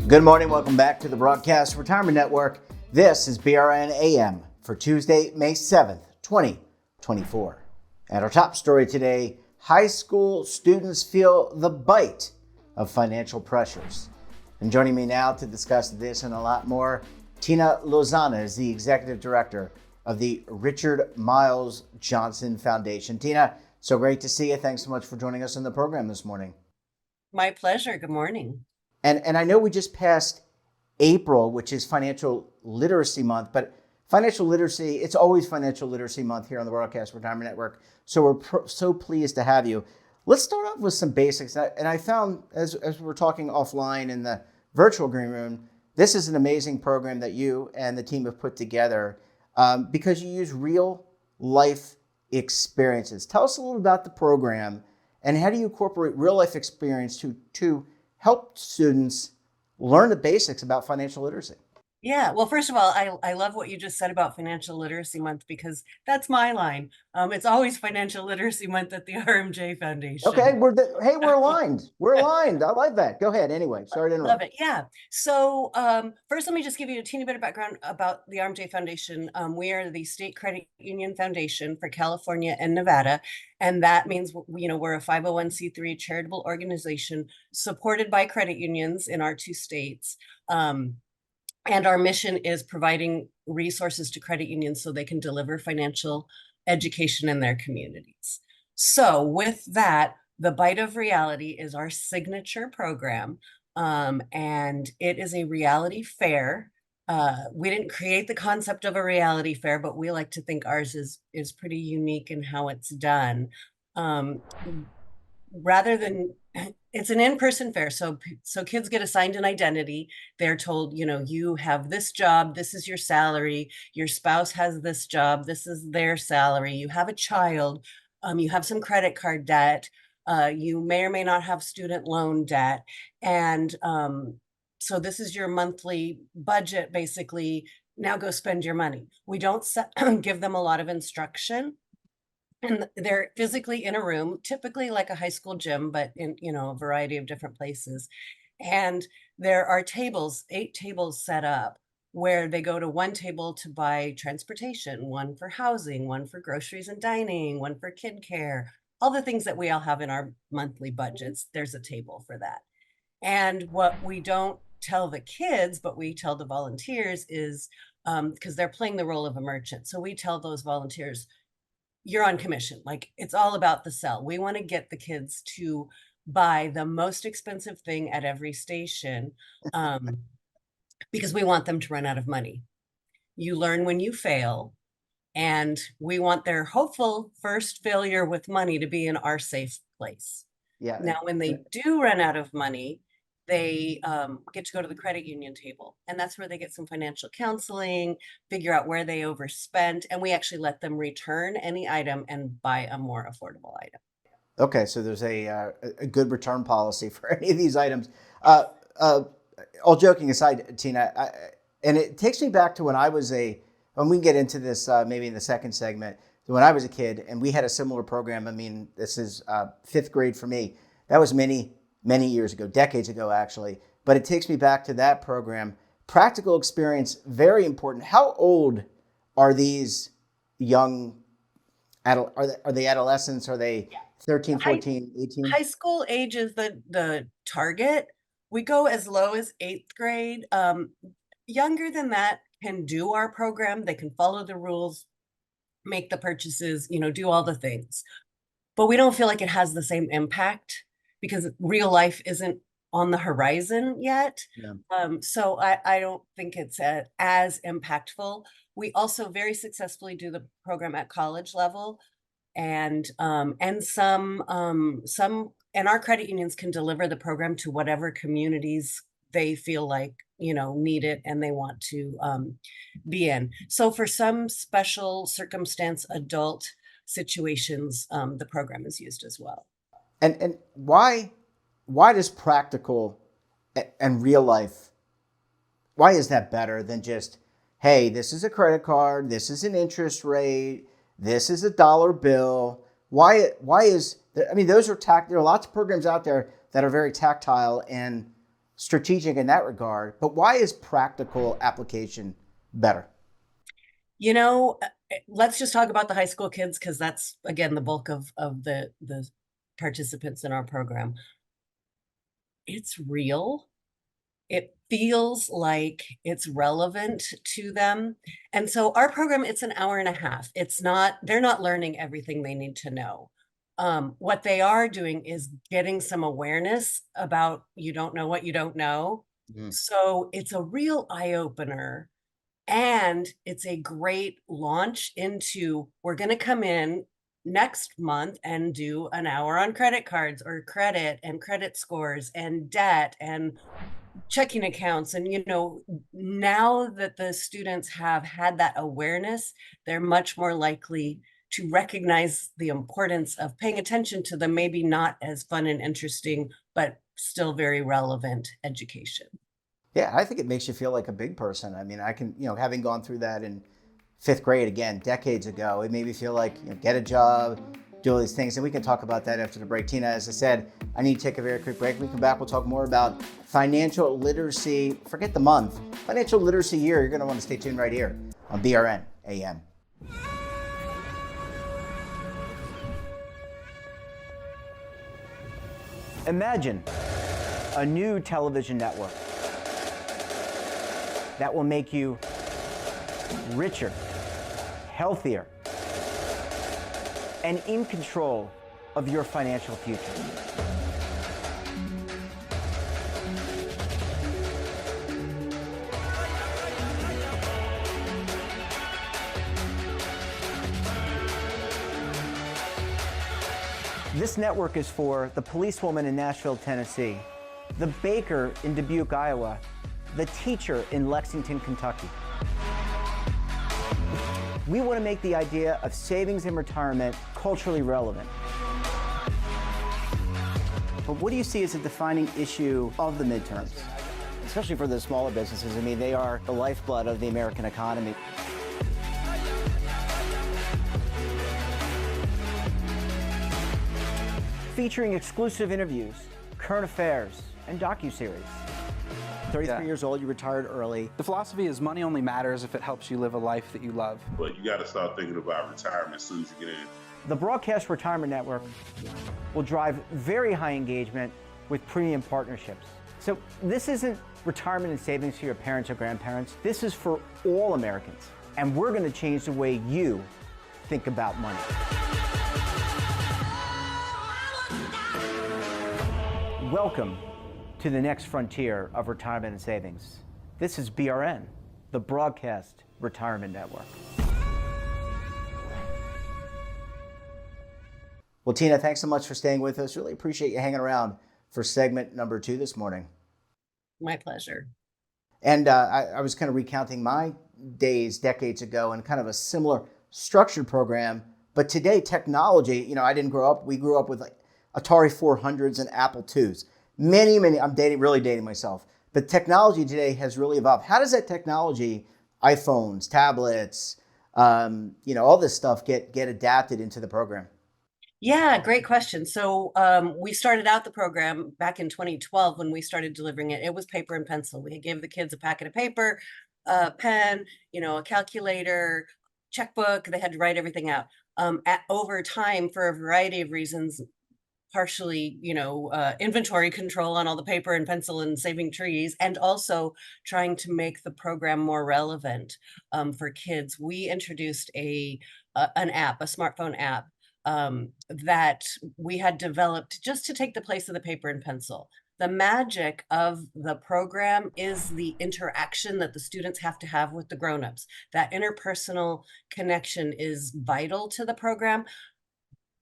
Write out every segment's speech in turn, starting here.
Good morning. Welcome back to the Broadcast Retirement Network. This is BRN AM for Tuesday, May 7th, 2024. And our top story today, high school students feel the bite of financial pressures. And joining me now to discuss this and a lot more, Tena Lozano is the Executive Director of the Richard Myles Johnson Foundation. Tena, so great to see you. Thanks so much for joining us on the program this morning. My pleasure. Good morning. And I know we just passed April, which is Financial Literacy Month, but financial literacy, it's always Financial Literacy Month here on the Broadcast Retirement Network. So we're so pleased to have you. Let's start off with some basics. And I found, as we're talking offline in the virtual green room, this is an amazing program that you and the team have put together because you use real life experiences. Tell us a little about the program and how do you incorporate real life experience to help students learn the basics about financial literacy? Yeah, well, first of all, I love what you just said about Financial Literacy Month because that's my line. It's always Financial Literacy Month at the RMJ Foundation. Okay, we're aligned. We're aligned. I like that. Go ahead. Anyway, sorry to interrupt. Love it. Yeah. So first, let me just give you a teeny bit of background about the RMJ Foundation. We are the State Credit Union Foundation for California and Nevada, and that means we're a 501c3 charitable organization supported by credit unions in our two states. And our mission is providing resources to credit unions so they can deliver financial education in their communities. So with that, the Bite of Reality is our signature program, and it is a reality fair. We didn't create the concept of a reality fair, but we like to think ours is pretty unique in how it's done. Rather than it's an in-person fair, so kids get assigned an identity. They're told, you have this job, this is your salary, your spouse has this job, this is their salary, you have a child, you have some credit card debt, you may or may not have student loan debt, and so this is your monthly budget, basically. Now go spend your money. We don't give them a lot of instruction. And they're physically in a room, typically like a high school gym, but in, a variety of different places. And there are 8 tables set up where they go to one table to buy transportation, one for housing, one for groceries and dining, one for kid care, all the things that we all have in our monthly budgets. There's a table for that. And what we don't tell the kids, but we tell the volunteers is, because they're playing the role of a merchant. So we tell those volunteers, you're on commission. Like, it's all about the sell. We want to get the kids to buy the most expensive thing at every station because we want them to run out of money. You learn when you fail, and we want their hopeful first failure with money to be in our safe place. Yeah. Now, when they do run out of money, they get to go to the credit union table, and that's where they get some financial counseling, figure out where they overspent, and we actually let them return any item and buy a more affordable item. Okay, so there's a good return policy for any of these items. All joking aside, Tina, and it takes me back to when I was when we can get into this maybe in the second segment, when I was a kid and we had a similar program. I mean, this is 5th grade for me. That was many years ago, decades ago, actually. But it takes me back to that program. Practical experience, very important. How old are these young are they adolescents? Are they 13, 14, 18? High school age is the target. We go as low as 8th grade. Younger than that can do our program. They can follow the rules, make the purchases, do all the things. But we don't feel like it has the same impact because real life isn't on the horizon yet. Yeah. So I don't think it's as impactful. We also very successfully do the program at college level, and some and our credit unions can deliver the program to whatever communities they feel like need it and they want to be in. So for some special circumstance adult situations, the program is used as well. And why does practical and real life, why is that better than just, hey, this is a credit card, this is an interest rate, this is a dollar bill? Why is, I mean, those are there are lots of programs out there that are very tactile and strategic in that regard, but why is practical application better? You know, let's just talk about the high school kids because that's again the bulk of the participants in our program. It's real. It feels like it's relevant to them. And so our program, it's an hour and a half. It's not, they're not learning everything they need to know. What they are doing is getting some awareness about you don't know what you don't know. Mm. So it's a real eye opener. And it's a great launch into we're going to come in next month and do an hour on credit cards or credit and credit scores and debt and checking accounts. And, you know, now that the students have had that awareness, they're much more likely to recognize the importance of paying attention to the maybe not as fun and interesting, but still very relevant education. Yeah, I think it makes you feel like a big person. I mean, I can, having gone through that in fifth grade again, decades ago, it made me feel like, get a job, do all these things. And we can talk about that after the break. Tina, as I said, I need to take a very quick break. When we come back, we'll talk more about financial literacy. Forget the month, financial literacy year. You're going to want to stay tuned right here on BRN AM. Imagine a new television network that will make you richer, healthier, and in control of your financial future. This network is for the policewoman in Nashville, Tennessee, the baker in Dubuque, Iowa, the teacher in Lexington, Kentucky. We want to make the idea of savings and retirement culturally relevant. But what do you see as a defining issue of the midterms? Especially for the smaller businesses. I mean, they are the lifeblood of the American economy. Featuring exclusive interviews, current affairs, and docuseries. 33 years old, you retired early. The philosophy is money only matters if it helps you live a life that you love. But you got to start thinking about retirement as soon as you get in. The Broadcast Retirement Network will drive very high engagement with premium partnerships. So this isn't retirement and savings for your parents or grandparents. This is for all Americans. And we're going to change the way you think about money. Welcome to the next frontier of retirement and savings. This is BRN, the Broadcast Retirement Network. Well, Tina, thanks so much for staying with us. Really appreciate you hanging around for segment number 2 this morning. My pleasure. And I was kind of recounting my days decades ago in kind of a similar structured program. But today, technology, I didn't grow up. We grew up with like Atari 400s and Apple IIs. Many, I'm really dating myself. But technology today has really evolved. How does that technology, iPhones, tablets, all this stuff get adapted into the program? Yeah, great question. So we started out the program back in 2012 when we started delivering it. It was paper and pencil. We gave the kids a packet of paper, a pen, a calculator, checkbook. They had to write everything out. Over time, for a variety of reasons, partially, inventory control on all the paper and pencil and saving trees, and also trying to make the program more relevant for kids. We introduced an app, a smartphone app, that we had developed just to take the place of the paper and pencil. The magic of the program is the interaction that the students have to have with the grown-ups. That interpersonal connection is vital to the program.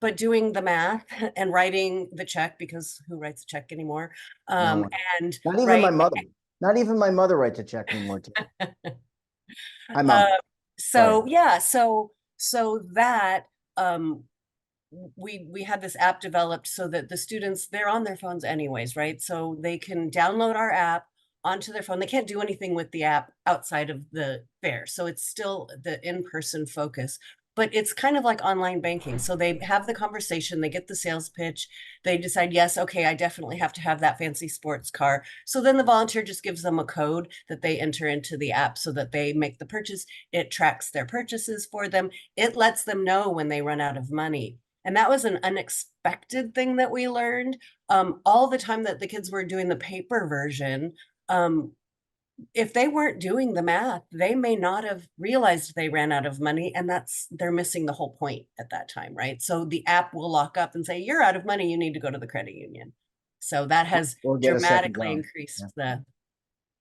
But doing the math and writing the check, because who writes a check anymore? No one. And Not even my mother. Not even my mother writes a check anymore. Hi, Mom. So yeah, so that we had this app developed so that the students, they're on their phones anyways, right? So they can download our app onto their phone. They can't do anything with the app outside of the fair. So it's still the in-person focus. but it's kind of like online banking. So they have the conversation, they get the sales pitch, they decide, yes, okay, I definitely have to have that fancy sports car. So then the volunteer just gives them a code that they enter into the app so that they make the purchase. It tracks their purchases for them. It lets them know when they run out of money. And that was an unexpected thing that we learned. All the time that the kids were doing the paper version, if they weren't doing the math, they may not have realized they ran out of money, and they're missing the whole point at that time, right? So the app will lock up and say, you're out of money, you need to go to the credit union. So that has or get a second dramatically loan. increased the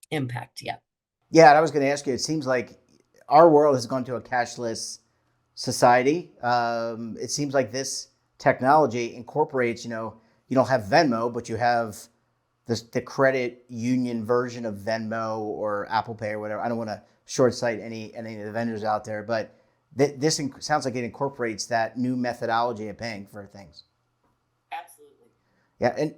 impact. Yeah. Yeah, and I was going to ask you. It seems like our world has gone to a cashless society. It seems like this technology incorporates. You don't have Venmo, but you have the credit union version of Venmo or Apple Pay or whatever. I don't want to short sight any of the vendors out there, but this sounds like it incorporates that new methodology of paying for things. Absolutely. Yeah,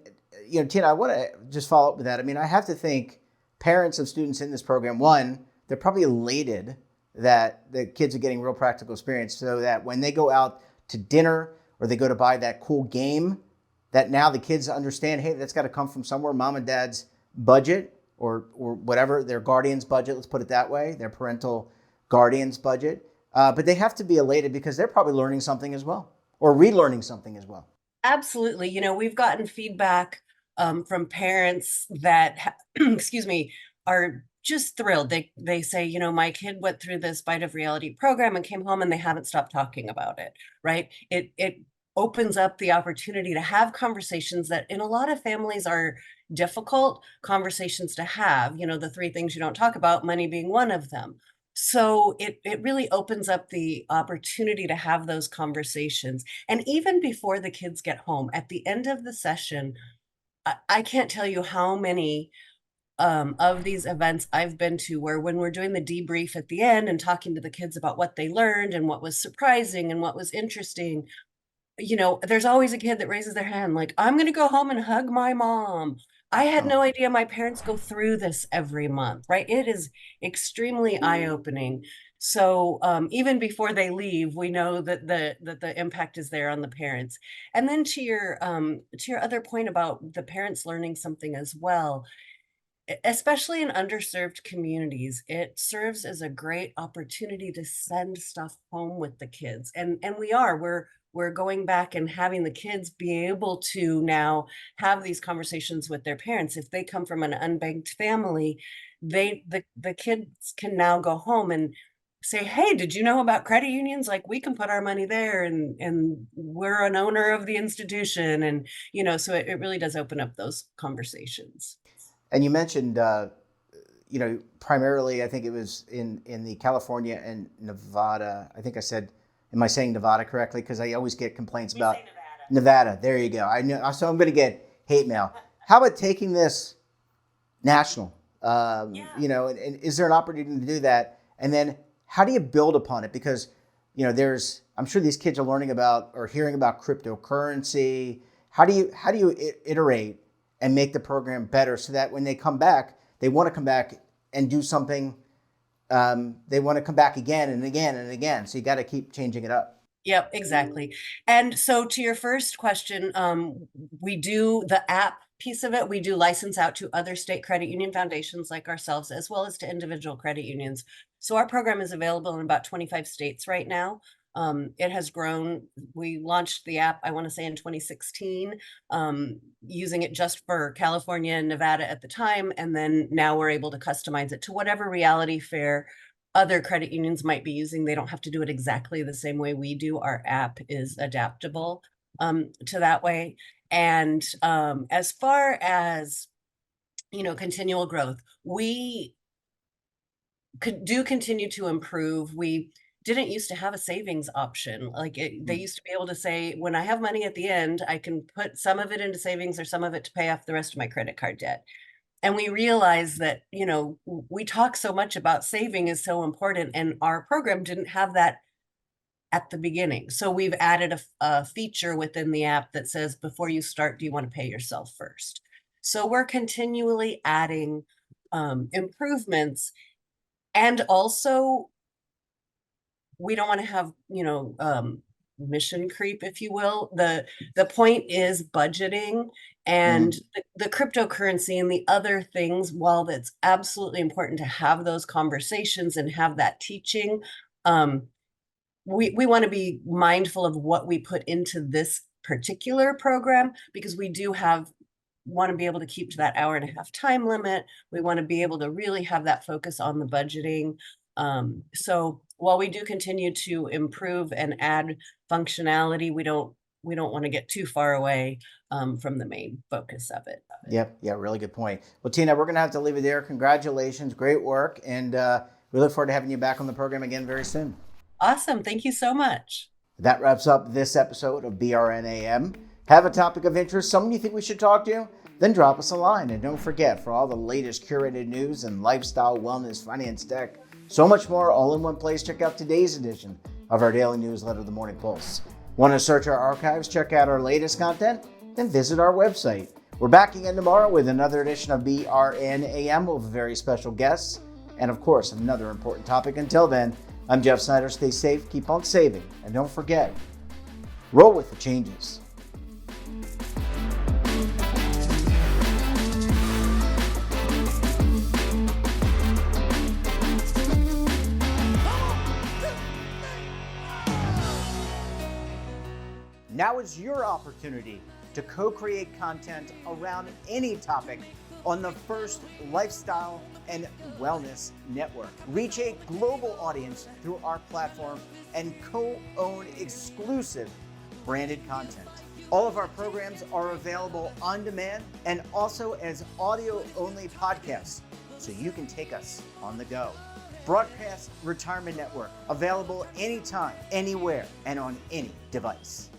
and Tina, I want to just follow up with that. I mean, I have to think parents of students in this program, one, they're probably elated that the kids are getting real practical experience, so that when they go out to dinner or they go to buy that cool game, that now the kids understand, hey, that's got to come from somewhere. Mom and dad's budget or whatever, their guardian's budget, let's put it that way, their parental guardian's budget. But they have to be elated because they're probably learning something as well or relearning something as well. Absolutely. We've gotten feedback from parents that, excuse me, are just thrilled. They say, my kid went through this Bite of Reality program and came home and they haven't stopped talking about it, right? It opens up the opportunity to have conversations that in a lot of families are difficult conversations to have. The three things you don't talk about, money being one of them. So it really opens up the opportunity to have those conversations. And even before the kids get home, at the end of the session, I can't tell you how many of these events I've been to where when we're doing the debrief at the end and talking to the kids about what they learned and what was surprising and what was interesting, there's always a kid that raises their hand like, I'm going to go home and hug my mom. I had no idea my parents go through this every month, right? It is extremely eye-opening. So even before they leave, we know that the impact is there on the parents. And then to your other point about the parents learning something as well, especially in underserved communities, it serves as a great opportunity to send stuff home with the kids. And we're going back and having the kids be able to now have these conversations with their parents. If they come from an unbanked family, the kids can now go home and say, hey, did you know about credit unions? Like, we can put our money there, and we're an owner of the institution. And so it really does open up those conversations. And you mentioned, primarily, I think it was in the California and Nevada. I think I said, am I saying Nevada correctly? Because I always get complaints about Nevada. There you go. I know. So I'm going to get hate mail. How about taking this national? And is there an opportunity to do that? And then how do you build upon it? Because, I'm sure these kids are learning about or hearing about cryptocurrency. How do you iterate and make the program better so that when they come back, they want to come back and do something. They want to come back again and again and again. So you got to keep changing it up. Yep, exactly. And so to your first question, we do the app piece of it. We do license out to other state credit union foundations like ourselves, as well as to individual credit unions. So our program is available in about 25 states right now. It has grown. We launched the app, I want to say in 2016, using it just for California and Nevada at the time. And then now we're able to customize it to whatever reality fare other credit unions might be using. They don't have to do it exactly the same way we do. Our app is adaptable to that way. And as far as, continual growth, we do continue to improve. We didn't used to have a savings option. They used to be able to say, when I have money at the end, I can put some of it into savings or some of it to pay off the rest of my credit card debt. And we realized that, we talk so much about saving is so important, and our program didn't have that at the beginning. So we've added a feature within the app that says, before you start, do you want to pay yourself first? So we're continually adding improvements, and also we don't want to have, mission creep, if you will. The point is budgeting, and the cryptocurrency and the other things, while that's absolutely important to have those conversations and have that teaching, um, we want to be mindful of what we put into this particular program, because we do want to be able to keep to that hour and a half time limit. We want to be able to really have that focus on the budgeting. So while we do continue to improve and add functionality, we don't want to get too far away from the main focus of it. Yep. Yeah. Really good point. Well, Tina, we're going to have to leave it there. Congratulations. Great work. And we look forward to having you back on the program again very soon. Awesome. Thank you so much. That wraps up this episode of BRNAM. Have a topic of interest, someone you think we should talk to? Then drop us a line. And don't forget, for all the latest curated news and lifestyle, wellness, finance, tech, so much more all in one place, check out today's edition of our daily newsletter, The Morning Pulse. Want to search our archives, check out our latest content? Then visit our website. We're back again tomorrow with another edition of BRNAM with very special guests and, of course, another important topic. Until then, I'm Jeff Snyder. Stay safe, keep on saving, and don't forget, roll with the changes. Now is your opportunity to co-create content around any topic on the first lifestyle and wellness network. Reach a global audience through our platform and co-own exclusive branded content. All of our programs are available on demand and also as audio-only podcasts, so you can take us on the go. Broadcast Retirement Network, available anytime, anywhere, and on any device.